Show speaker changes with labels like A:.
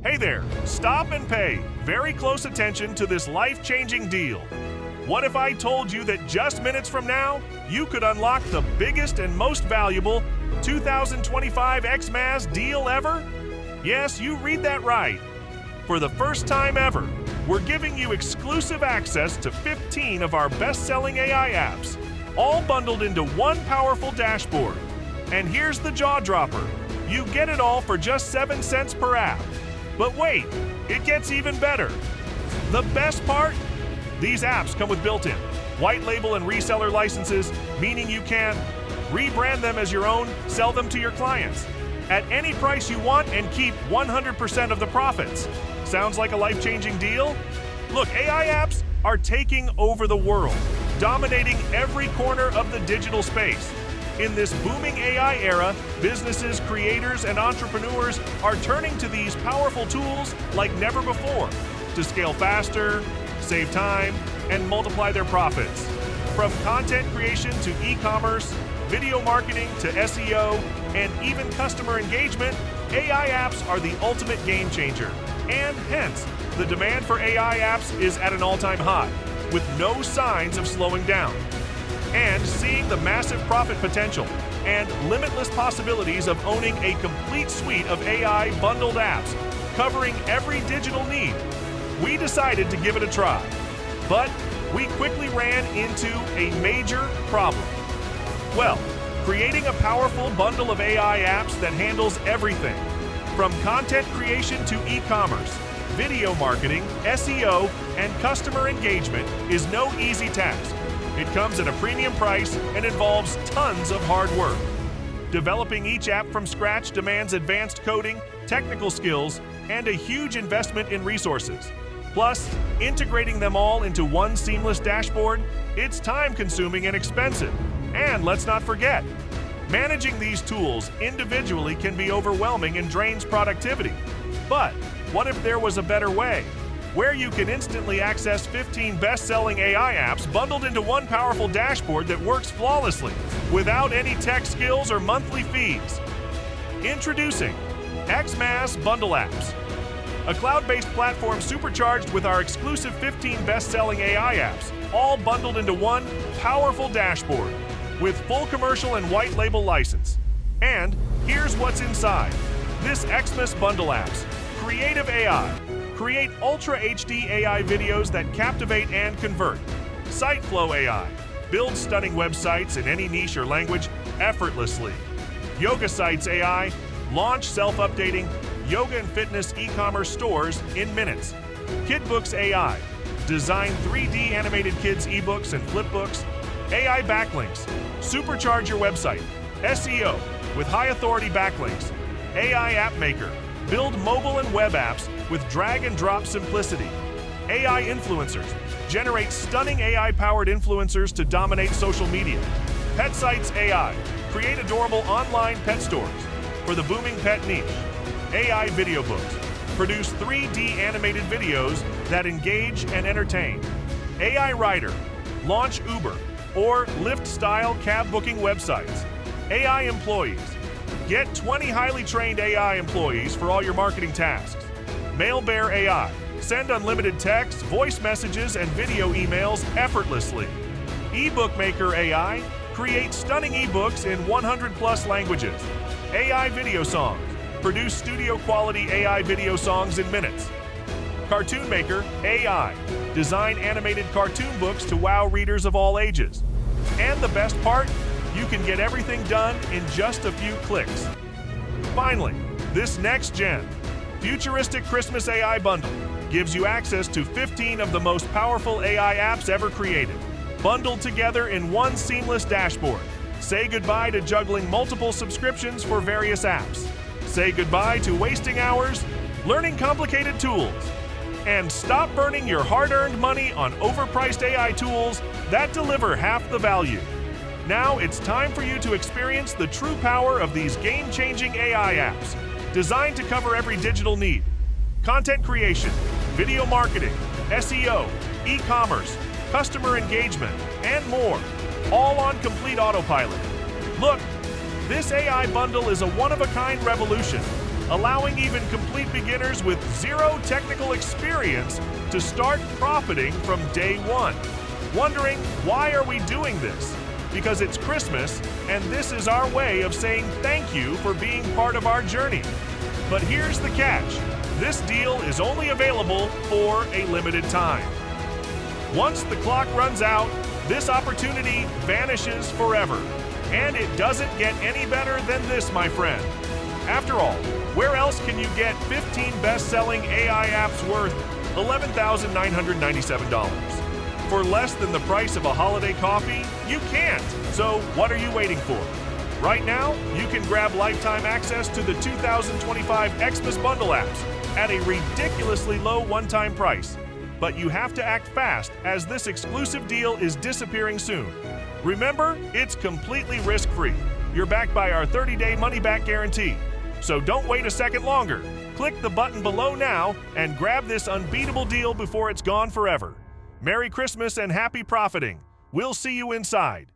A: Hey there, stop and pay very close attention to this life-changing deal. What if I told you that just minutes from now, you could unlock the biggest and most valuable 2025 XMAS deal ever? Yes, you read that right. For the first time ever, we're giving you exclusive access to 15 of our best-selling AI apps, all bundled into one powerful dashboard. And here's the jaw-dropper. You get it all for just 7 cents per app. But wait, it gets even better. The best part? These apps come with built-in white label and reseller licenses, meaning you can rebrand them as your own, sell them to your clients at any price you want, and keep 100% of the profits. Sounds like a life-changing deal? Look, AI apps are taking over the world, dominating every corner of the digital space. In this booming AI era, businesses, creators, and entrepreneurs are turning to these powerful tools like never before to scale faster, save time, and multiply their profits. From content creation to e-commerce, video marketing to SEO, and even customer engagement, AI apps are the ultimate game changer. And hence, the demand for AI apps is at an all-time high, with no signs of slowing down. And seeing the massive profit potential and limitless possibilities of owning a complete suite of AI bundled apps covering every digital need, we decided to give it a try. But we quickly ran into a major problem. Well, creating a powerful bundle of AI apps that handles everything, from content creation to e-commerce, video marketing, SEO, and customer engagement is no easy task. It comes at a premium price and involves tons of hard work. Developing each app from scratch demands advanced coding, technical skills, and a huge investment in resources. Plus, integrating them all into one seamless dashboard, it's time-consuming and expensive. And let's not forget, managing these tools individually can be overwhelming and drains productivity. But what if there was a better way? Where you can instantly access 15 best-selling AI apps bundled into one powerful dashboard that works flawlessly, without any tech skills or monthly fees. Introducing XMAS Bundle Apps, a cloud-based platform supercharged with our exclusive 15 best-selling AI apps, all bundled into one powerful dashboard, with full commercial and white label license. And here's what's inside. This XMAS Bundle Apps, Creative AI. Create Ultra HD AI videos that captivate and convert. SiteFlow AI. Build stunning websites in any niche or language effortlessly. Yoga Sites AI. Launch self-updating yoga and fitness e-commerce stores in minutes. KidBooks AI. Design 3D animated kids ebooks and flipbooks. AI Backlinks. Supercharge your website. SEO with high-authority backlinks. AI App Maker. Build mobile and web apps with drag-and-drop simplicity. AI Influencers. Generate stunning AI-powered influencers to dominate social media. Pet Sites AI. Create adorable online pet stores for the booming pet niche. AI Video Books. Produce 3D animated videos that engage and entertain. AI Rider. Launch Uber or Lyft-style cab booking websites. AI Employees. Get 20 highly trained AI employees for all your marketing tasks. MailBear AI. Send unlimited text, voice messages, and video emails effortlessly. eBook Maker AI. Create stunning ebooks in 100+ languages. AI Video Songs. Produce studio-quality AI video songs in minutes. Cartoon Maker AI. Design animated cartoon books to wow readers of all ages. And the best part? You can get everything done in just a few clicks. Finally, this next-gen, futuristic Christmas AI bundle gives you access to 15 of the most powerful AI apps ever created, bundled together in one seamless dashboard. Say goodbye to juggling multiple subscriptions for various apps. Say goodbye to wasting hours learning complicated tools. And stop burning your hard-earned money on overpriced AI tools that deliver half the value. Now it's time for you to experience the true power of these game-changing AI apps, designed to cover every digital need. Content creation, video marketing, SEO, e-commerce, customer engagement, and more, all on complete autopilot. Look, this AI bundle is a one-of-a-kind revolution, allowing even complete beginners with zero technical experience to start profiting from day one. Wondering, why are we doing this? Because it's Christmas, and this is our way of saying thank you for being part of our journey. But here's the catch. This deal is only available for a limited time. Once the clock runs out, this opportunity vanishes forever. And it doesn't get any better than this, my friend. After all, where else can you get 15 best-selling AI apps worth $11,997? For less than the price of a holiday coffee, you can't. So what are you waiting for? Right now, you can grab lifetime access to the 2025 Xmas Bundle apps at a ridiculously low one-time price. But you have to act fast, as this exclusive deal is disappearing soon. Remember, it's completely risk-free. You're backed by our 30-day money-back guarantee. So don't wait a second longer. Click the button below now and grab this unbeatable deal before it's gone forever. Merry Christmas and happy profiting. We'll see you inside.